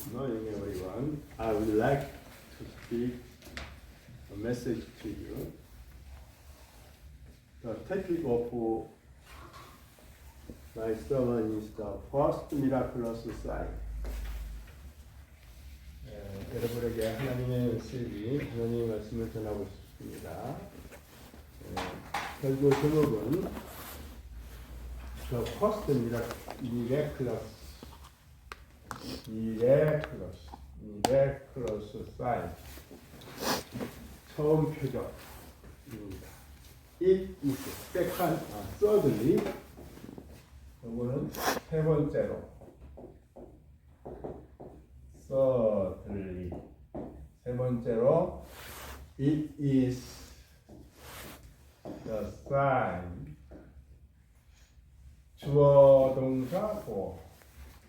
Good morning, everyone. I would like to speak a message to you. The topic of my sermon is the first miraculous sign. 여러분에게 하나님의 메시지, 하나님의 말씀을 전하고 싶습니다. 설교 제목은 The First Miraculous Sign, 처음 표적입니다. It is thirdly, 이거는 세 번째로, 세 번째로, it is the sign, 주어 동사 고,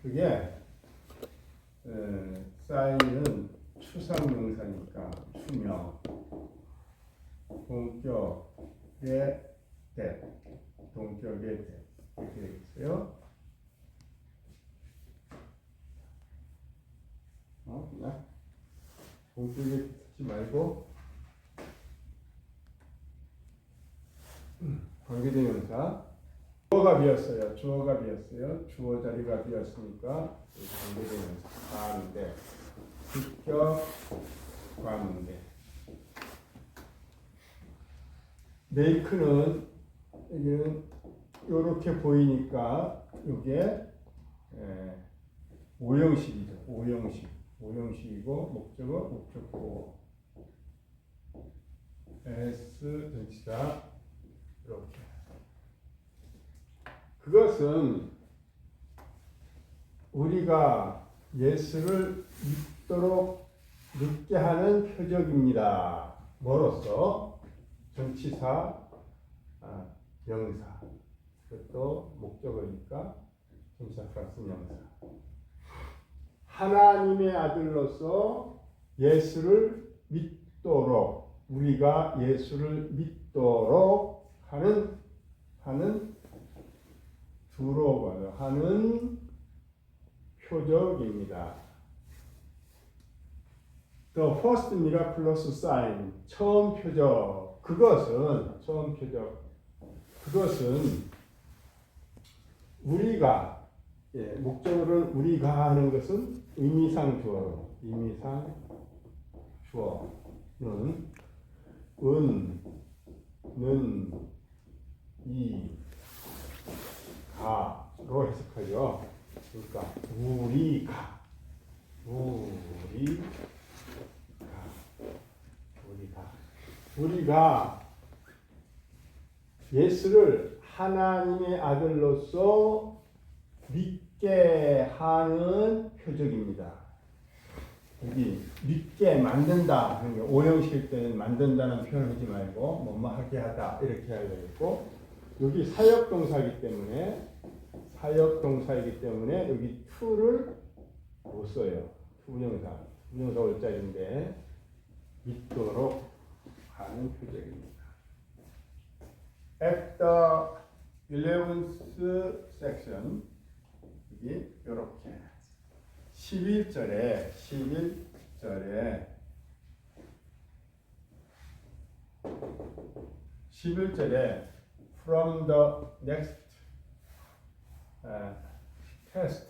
그게 사인은 추상명사니까 추명, 동격의 대, 동격의 대 이렇게 되겠어요. 그냥 동격에 듣지 말고 관계대명사. 주어가 비었어요. 주어 자리가 비었으니까 관계대명사 관계, 직격 관계. make는 이렇게 보이니까 이게 오형식이죠. 오형식이고 목적어 S 전치사 이렇게. 그것은 우리가 예수를 믿게 하는 표적입니다. 뭐로써? 전치사, 명사. 그것도 목적어니까 전치사 플러스 명사. 하나님의 아들로서 예수를 믿도록, 우리가 예수를 믿도록 하는 표적입니다. The first miraculous sign, 처음 표적. 그것은 우리가, 목적어를 우리가 하는 것은 의미상 주어는 는, 이, 가로 해석하죠. 그러니까 우리가 예수를 하나님의 아들로서 믿게 하는 표적입니다. 여기 믿게 만든다 하는 게 오형식일 때는 만든다는 표현을 하지 말고 뭐뭐 하게 하다 이렇게 해야 되겠고, 여기 사역동사이기 때문에 여기 to를 못 써요. 투부정사 올자리인데 믿도록 하는 표적입니다. At the 11th section, 여기 이렇게 11절에 from the next text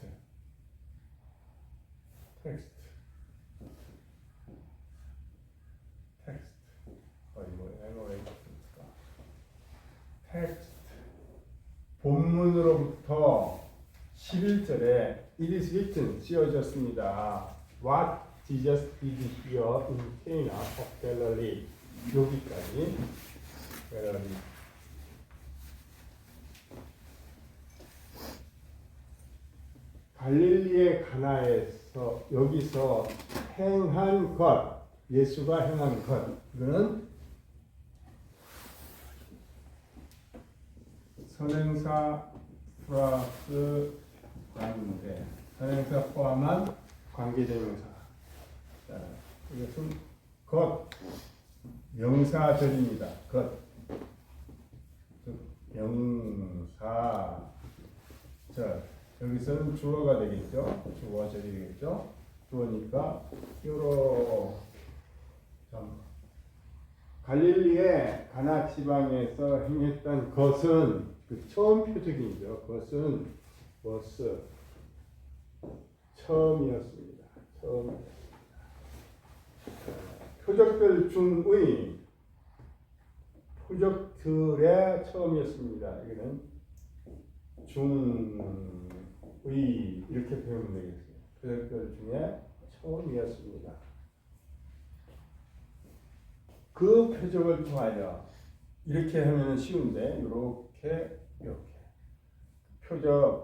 본문으로부터 11절에 it is written, 씌워졌습니다. What Jesus did here in Cana of Galilee. 여기까지 Galilee. 갈릴리의 가나에서 여기서 행한 것, 예수가 행한 것, 이거는 선행사 플러스 관계, 선행사 포함한 관계대명사. 이것은 것, 명사절입니다. 것, 명사절. 여기서는 주어가 되겠죠. 주어절이 되겠죠. 그러니까 요렇게 갈릴리의 가나 지방에서 행했던 것은 그 처음 표적이죠. 그것은 was 처음이었습니다. 표적들 중의 표적들의 처음이었습니다. 이거는 중의 이렇게 표현하면 되겠어요. 표적들 중에 처음이었습니다. 그 표적을 통하여 이렇게 하면 쉬운데 이렇게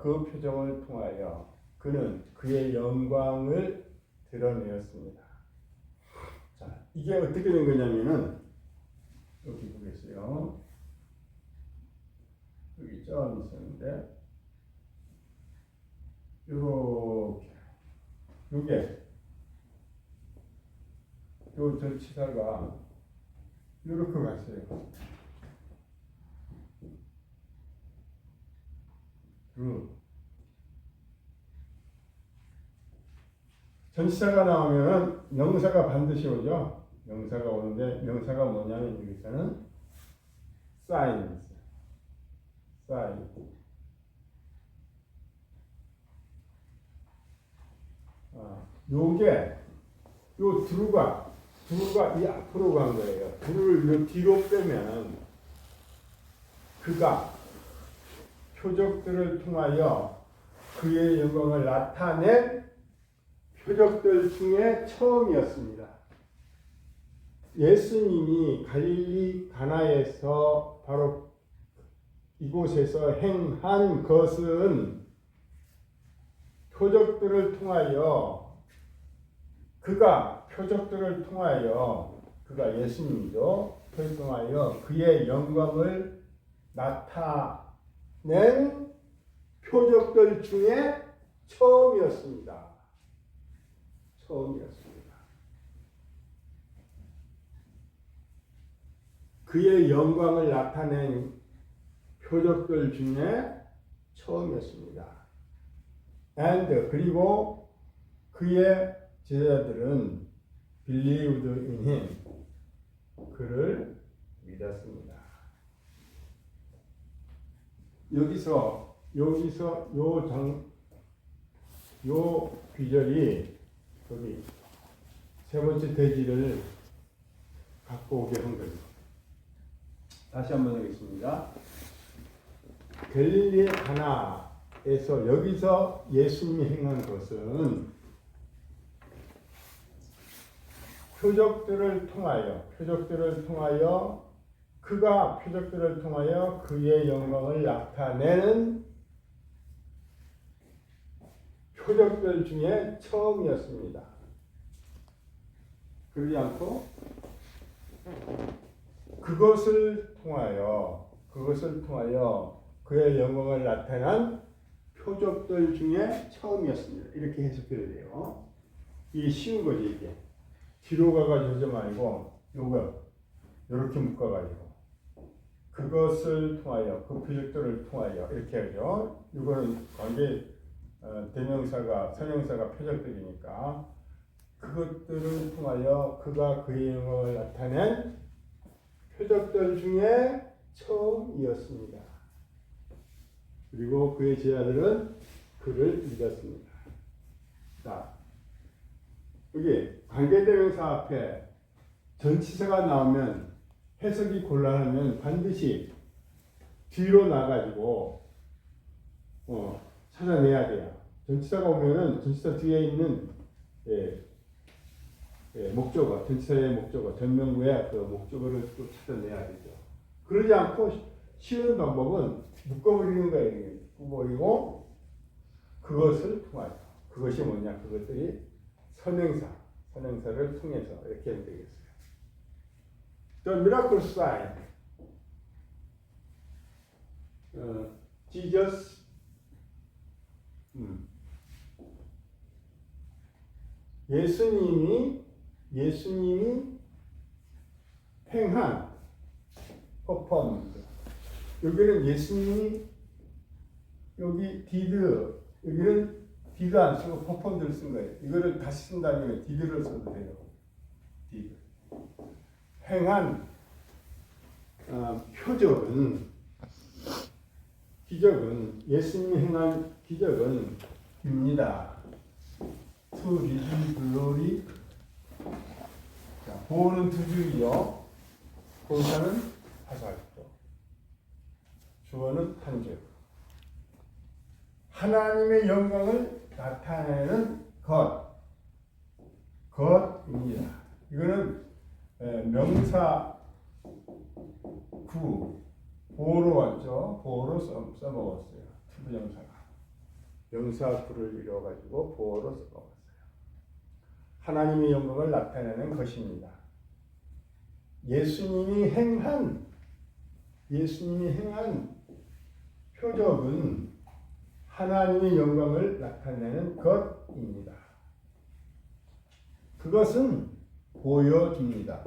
그 표적을 통하여 그는 그의 영광을 드러내었습니다. 자, 이게 어떻게 된 거냐면은 여기 보겠어요. 여기 점 있었는데 요게 요 전치사가 요렇게 갔어요. 전치사가 나오면은 명사가 반드시 오죠. 명사가 오는데 명사가 뭐냐면 여기서는 sign. 요게 요 두루가 이 앞으로 간 거예요. 두루를 요 뒤로 빼면 그가 표적들을 통하여 그의 영광을 나타낸 표적들 중에 처음이었습니다. 예수님이 갈릴리 가나에서 바로 이곳에서 행한 것은 표적들을 통하여 그가 예수님이죠. 표적을 통하여 그의 영광을 나타낸 표적들 중에 처음이었습니다. 그의 영광을 나타낸 표적들 중에 처음이었습니다. and 그리고 그의 제자들은 believed in him 그를 믿었습니다. 여기서 요 귀절이 여기 세 번째 대지를 갖고 오게 한 거죠. 다시 한번 하겠습니다. 갈릴리 가나에서 여기서 예수님이 행한 것은 표적들을 통하여 그가 표적들을 통하여 그의 영광을 나타내는 표적들 중에 처음이었습니다. 그러지 않고 그것을 통하여 그의 영광을 나타난 표적들 중에 처음이었습니다. 이렇게 해석해야 돼요. 이게 쉬운 거지 이게. 뒤로 가가지고 좀 아니고 요거 이렇게 묶어가지고 그것을 통하여 그 표적들을 통하여 이렇게 하죠. 이거는 관계 대명사가 선형사가 표적들이니까 그것들을 통하여 그가 그의 영광을 나타낸 표적들 중에 처음이었습니다. 그리고 그의 제자들은 그를 믿었습니다. 자, 여기 관계대명사 앞에 전치사가 나오면 해석이 곤란하면 반드시 뒤로 나가지고 찾아내야 돼요. 전치사가 오면은 전치사 뒤에 있는 목적어, 전치사의 목적어, 전명구의 그 목적어를 또 찾아내야 되죠. 그러지 않고 쉬운 방법은 묶어버리는 거예요. 묶어버리고 그것을 통하여. 그것이 뭐냐? 그것들이 선행사를 통해서 이렇게 하면 되겠어요. The miracle sign. Jesus 예수님이 행한 performed. 여기는 예수님이 여기 did, 여기는 did 안 쓰고 performed를 쓴 거예요. 이거를 다시 쓴다면 did를 써도 돼요. did. 행한 표적은 기적은 예수님이 행한 기적은 입니다. To his glory. 자, 보호는 두 줄이요. 동사는 화살표. 주어는 한 줄. 하나님의 영광을 나타내는 것입니다. 이거는 명사 구 보호로 왔죠. 보호로 써먹었어요. 투부정사가 명사 구를 이뤄가지고 보호로 써먹었어요. 하나님의 영광을 나타내는 것입니다. 예수님이 행한 표적은 하나님의 영광을 나타내는 것입니다. 그것은 보여줍니다.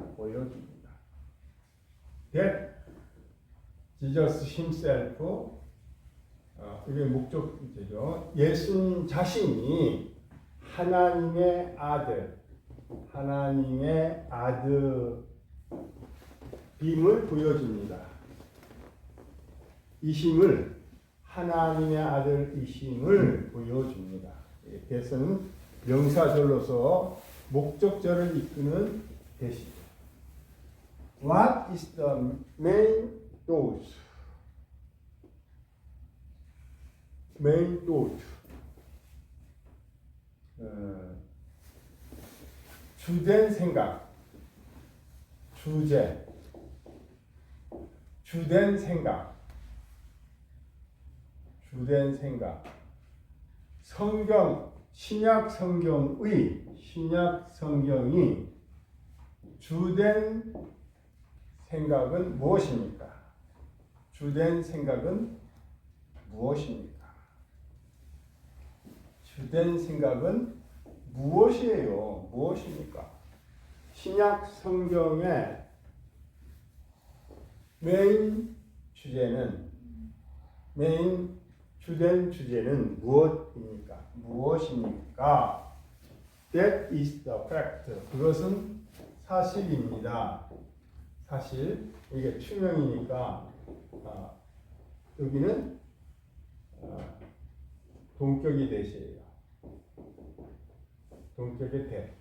That Jesus himself, 이게 목적이죠. 예수님 자신이 하나님의 아들임을 보여줍니다. 이심을 하나님의 아들이심을 보여줍니다. 대서는 명사절로서 목적절을 이끄는 대시죠. What is the main dose? 주된 생각, 주된 생각. 신약 성경이 주된 생각은 무엇입니까? 주된 생각은 무엇입니까? 신약 성경의 주된 주제는 무엇입니까? That is the fact. 그것은 사실입니다. 사실. 이게 추명이니까 여기는 동격이 대시예요. 동격의 대.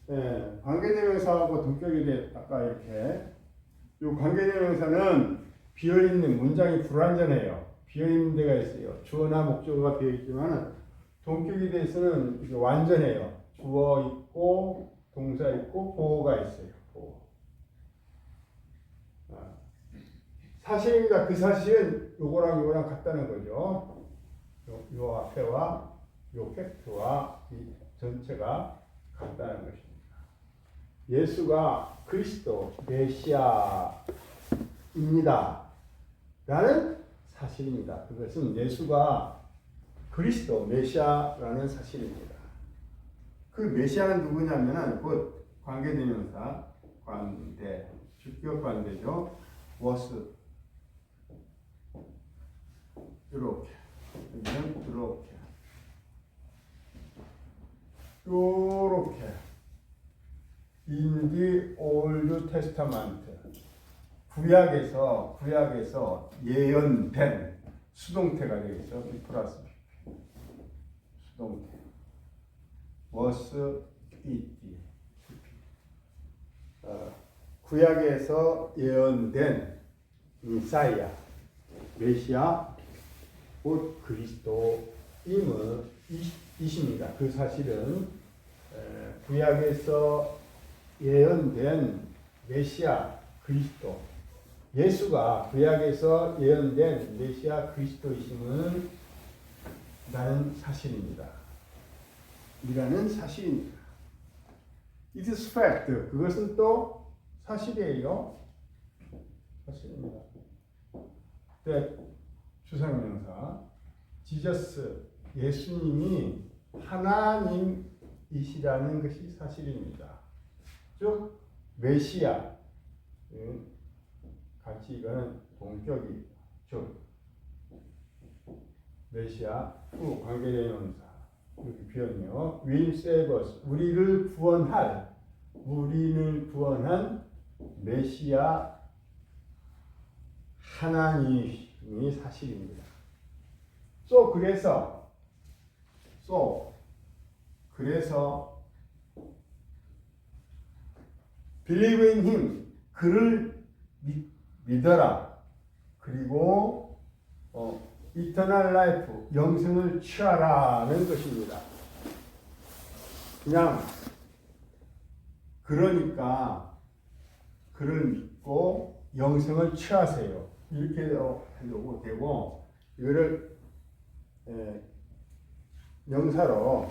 네, 관계대명사하고 동격의 대. 아까 이렇게. 이 관계대명사는 비어있는 문장이 불완전해요. 비어있는 데가 있어요. 주어나 목적어가 비어있지만 동격에 대해서는 이게 완전해요. 주어 있고 동사 있고 보어가 있어요. 보어. 사실입니다. 그 사실은 요거랑 같다는 거죠. 요 앞에와 요 팩트와 이 전체가 같다는 것입니다. 예수가 그리스도 메시아입니다. 라는 사실입니다. 그것은 예수가 그리스도 메시아라는 사실입니다. 그 메시아는 누구냐면은 곧 관계대명사 관대, 주격 관대죠. was 이렇게 여기는 이렇게 in the Old Testament 구약에서 예언된 수동태가 되겠죠. B 플러스 수동태 was it 구약에서 예언된 메시아 곧 그리스도이십니다. 그 사실은 구약에서 예언된 메시아 그리스도 예수가 구약에서 예언된 메시아 그리스도이심은 라는 사실입니다. 이라는 사실입니다. It is fact. 그것은 또 사실이에요. 사실입니다. That 주상명사 Jesus 예수님이 하나님이시라는 것이 사실입니다. 즉 메시아 같이 이거는 동격이 즉 메시아 후 관계대명사 여기 비었네요. will save us. 우리를 구원한 메시아 하나님이 사실입니다. 그래서 believe in him. 그를 믿어라. 그리고 eternal life. 영생을 취하라는 것입니다. 그냥 그러니까 그를 믿고 영생을 취하세요. 이렇게 하려고 되고 이거를 명사로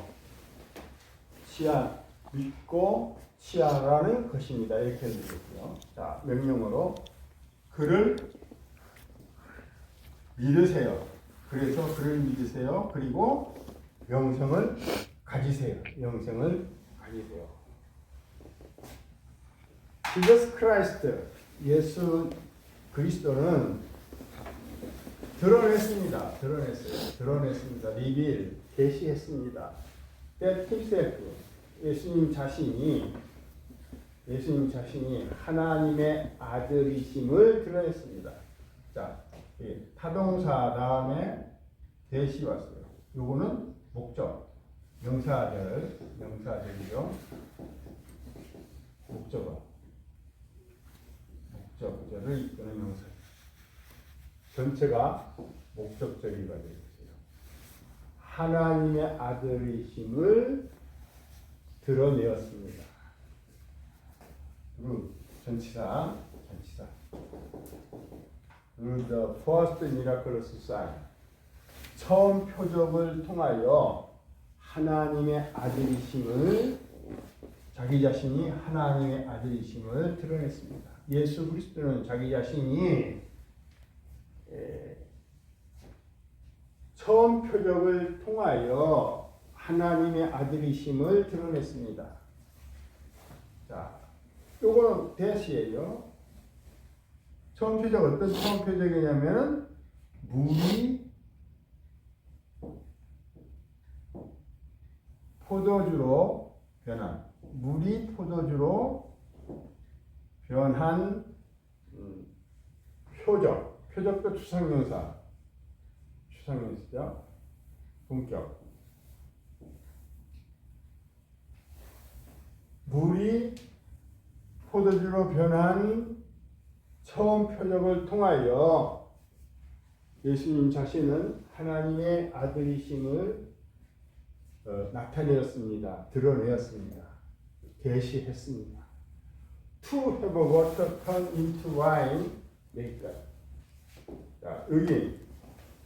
믿고 취하라는 것입니다. 이렇게 되겠고요. 자, 명령어로 그를 믿으세요. 그래서 그를 믿으세요. 그리고 영생을 가지세요. Jesus Christ, 예수 그리스도는 드러냈습니다. 리빌, 계시했습니다. That himself, 예수님 자신이 하나님의 아들이심을 드러냈습니다. 자, 타동사 다음에 대시 왔어요. 요거는 목적, 명사절이죠. 목적절을 이끄는 명사. 전체가 목적절이가 되겠어요. 하나님의 아들이심을 드러내었습니다. 그리고 전치사. 그리고 the first miraculous sign. 처음 표적을 통하여 하나님의 아들이심을 자기 자신이 하나님의 아들이심을 드러냈습니다. 예수 그리스도는 자기 자신이 처음 표적을 통하여 하나님의 아들이심을 드러냈습니다. 자, 요거는 대시예요. 처음 표적 어떤 처음 표적이냐면 물이 포도주로 변한 표적도 추상명사죠. 본격. 물이 포도주로 변한 처음 표적을 통하여 예수님 자신은 하나님의 아들이심을 나타내었습니다. 드러내었습니다. 계시했습니다. To have water turned into wine. 여기까지. 자, 여기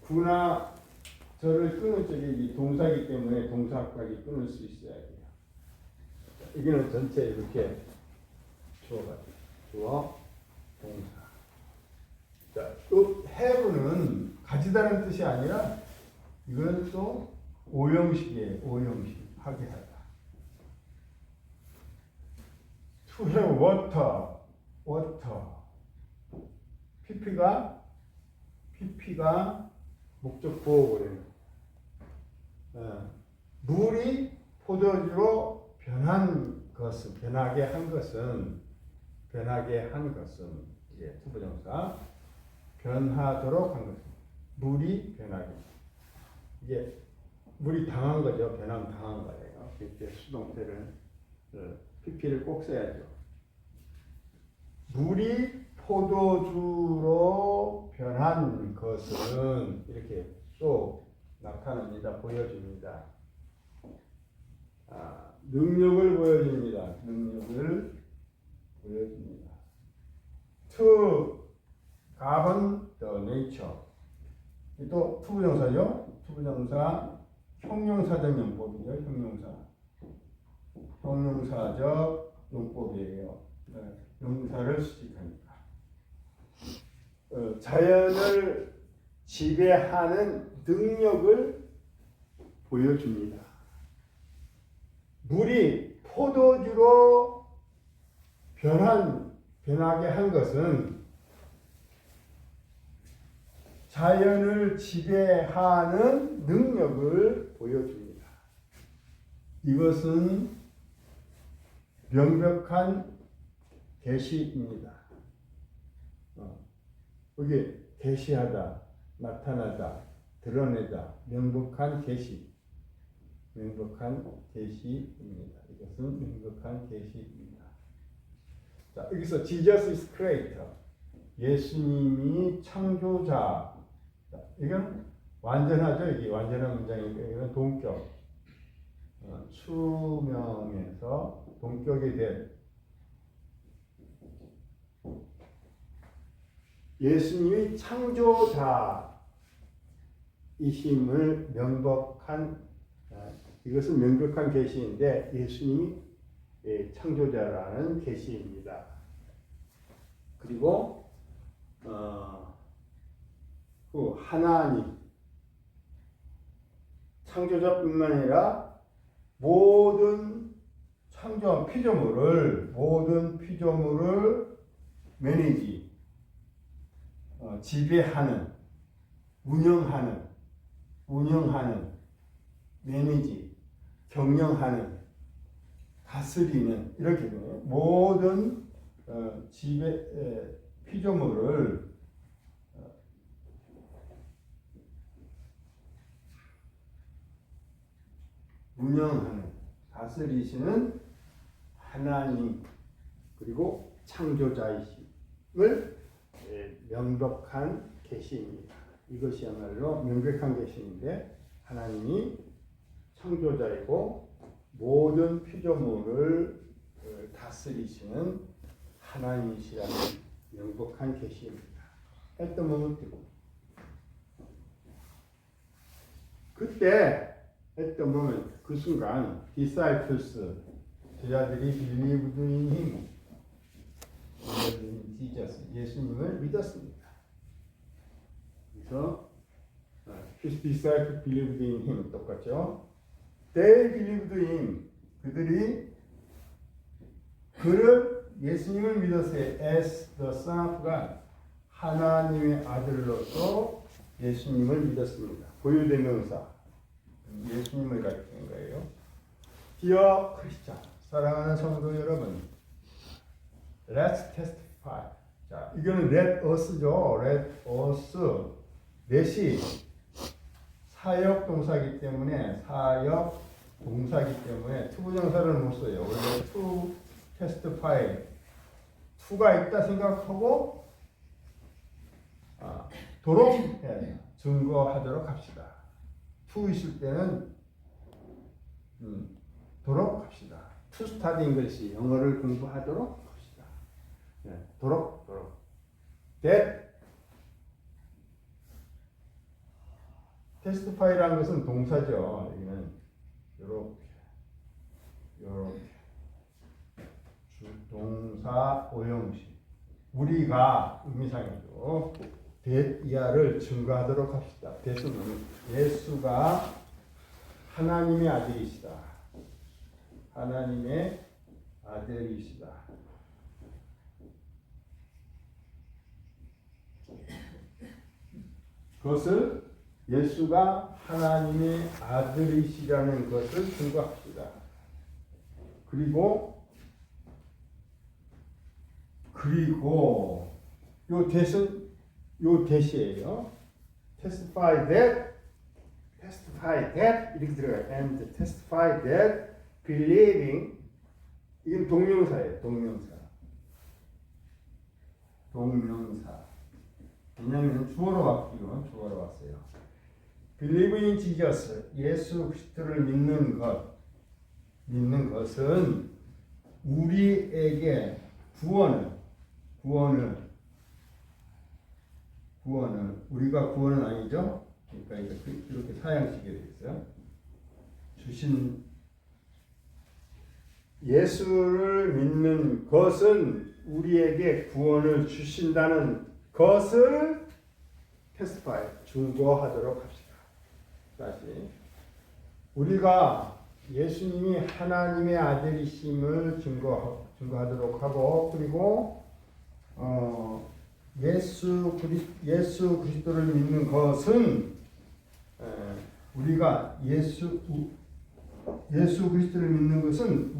구나 저를 끊을 적이 동사이기 때문에 동사까지 끊을 수 있어야 돼요. 여기는 전체 이렇게 주어, 동사. 자, have는 가지다는 뜻이 아니라 이건 또 오형식이에요. 하게 하다. To have water. PP가 목적 보호구래요. 물이 포도주로 변하게 한 것은 이게 투부정사 변하도록 한 것은 물이 변하게. 이게 물이 당한 거죠. 변함 당한 거예요. 이렇게 수동태를 PP를 꼭 써야죠. 물이 포도주로 변한 것은 이렇게 쏙 나타납니다. 보여줍니다. 능력을 보여줍니다. To govern the nature. 또 투부정사죠. 투부정사 형용사적 용법이죠. 형용사적 용법이에요. 명사를 수식하니까. 자연을 지배하는 능력을 보여줍니다. 물이 포도주로 변하게 한 것은 자연을 지배하는 능력을 보여줍니다. 이것은 명백한 계시입니다. 여기 계시하다, 나타나다, 드러내다, 명백한 계시, 명백한 계시입니다. 이것은 명백한 계시입니다. 자, 여기서 Jesus is creator, 예수님이 창조자. 자, 이건 완전하죠. 이게 완전한 문장이니까 이건 동격. 수명에서 동격이 된 예수님이 창조자이심을 명백한, 이것은 명백한 계시인데 예수님이 창조자라는 계시입니다. 그리고 그 하나님 창조자뿐만 아니라 모든 창조한 모든 피조물을 매니지, 지배하는, 운영하는, 매니지, 경영하는, 다스리는, 이렇게 돼요. 모든 피조물을 운영하는, 다스리시는 하나님, 그리고 창조자이심을 명백한 계시입니다. 이것이야말로 명백한 계시인데 하나님이 창조자이고 모든 피조물을 다스리시는 하나님이시라는 명백한 계시입니다. at the moment. 그때 at the moment, 그 순간 disciples, 제자들이 believed in him, Jesus, 예수님을 믿었습니다. 그래서 his disciples believed in him 똑같죠? They believed in, 그를 예수님을 믿었어요. As the Son of God, 하나님의 아들로서 예수님을 믿었습니다. 고유대명사, 예수님을 가리키는 거예요. Dear Christian, 사랑하는 성도 여러분, Let's testify. 자, 이거는 let us죠. let us. let이 사역 동사이기 때문에 투부정사를 못 써요. 원래 to testify, to가 있다 생각하고 도록 해야 돼요. 증거하도록 합시다. to 있을 때는 도록 합시다. to study English, 영어를 공부하도록 합시다. 도록. that testify라는 것은 동사죠. 여기는 요렇게 주동사 오형식, 우리가 의미상이죠. that 이하를 증거하도록 합시다. that은 예수가 하나님의 아들이시다. 하나님의 아들이시다. 그것을 예수가 하나님의 아들이시라는 것을 증거합시다. 그리고 요 대시예요. testify that 이렇게 들어가요. and testify that believing, 이건 동명사예요. 동명사. 왜냐하면 주어로 왔어요. Believe in Jesus, 예수 그리스도를 믿는 것은 우리에게 구원을 우리가 구원은 아니죠. 그러니까 이렇게 사양시게 되어 있어요. 주신 예수를 믿는 것은 우리에게 구원을 주신다는 것을 testify, 증거하도록 합시다. 다시 우리가 예수님이 하나님의 아들이심을 증거하도록 하고, 그리고 예수 그리스도를 믿는 것은 우리가 예수 그리스도를 믿는 것은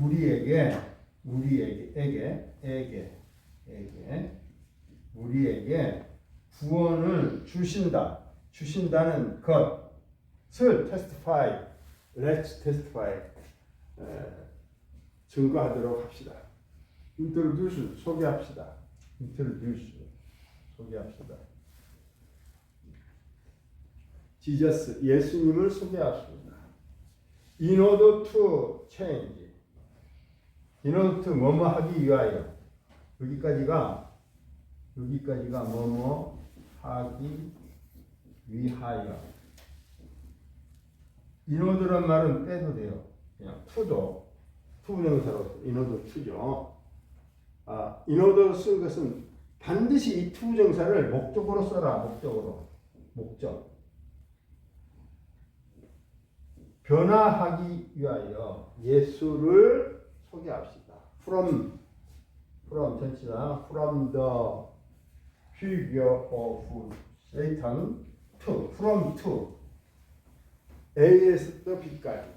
우리에게 구원을 주신다는 것을 testify, let's testify, 증거하도록 합시다. 소개합시다. 지저스, 예수님을 소개합시다. In order to change, in order to 뭐뭐 하기 위하여. 여기까지가 뭐뭐 하기 위하여. in order란 말은 빼도 돼요. 그냥 to도 투부정사로 in order to죠. in order 쓴 것은 반드시 이 투부정사를 목적으로 써라. 목적. 변화하기 위하여 예수를 소개합시다. From 전치사 from the figure of Satan to from to A에서 B까지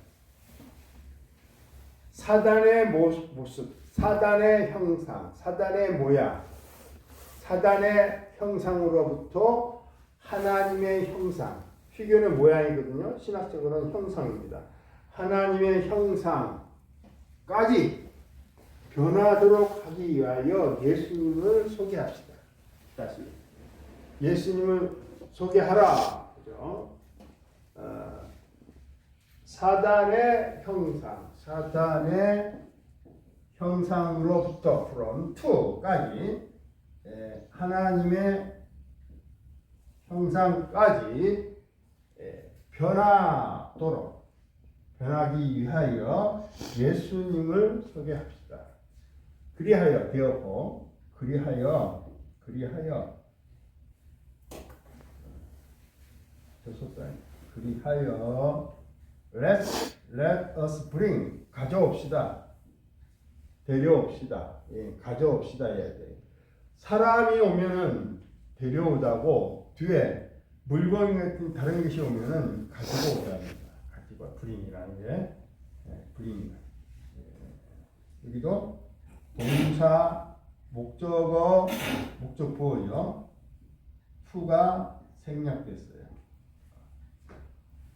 사단의 모습, 사단의 형상, 사단의 모양, 사단의 형상으로부터 하나님의 형상. 피규어는 모양이거든요. 신학적으로는 형상입니다. 하나님의 형상까지 변화하도록 하기 위하여 예수님을 소개합시다. 다시 예수님을 소개하라. 그죠? 사단의 형상으로부터 from to까지 하나님의 형상까지 변하기 위하여 예수님을 소개합시다. 그리하여 let us bring 가져옵시다 해야 돼. 사람이 오면은 데려오다고 뒤에 물건 같은 다른 것이 오면은 가지고 오답니다. bring이라는 게 bring. 여기도 동사, 목적어, 목적보어요. to가 생략됐어요.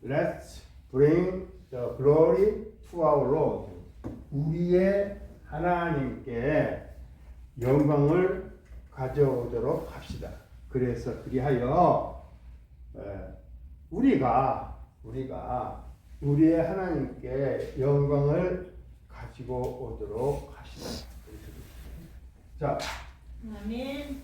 Let's bring the glory to our Lord. 우리의 하나님께 영광을 가져오도록 합시다. 그래서 그리하여 우리가 우리의 하나님께 영광을 가지고 오도록 합시다. 자, 아멘.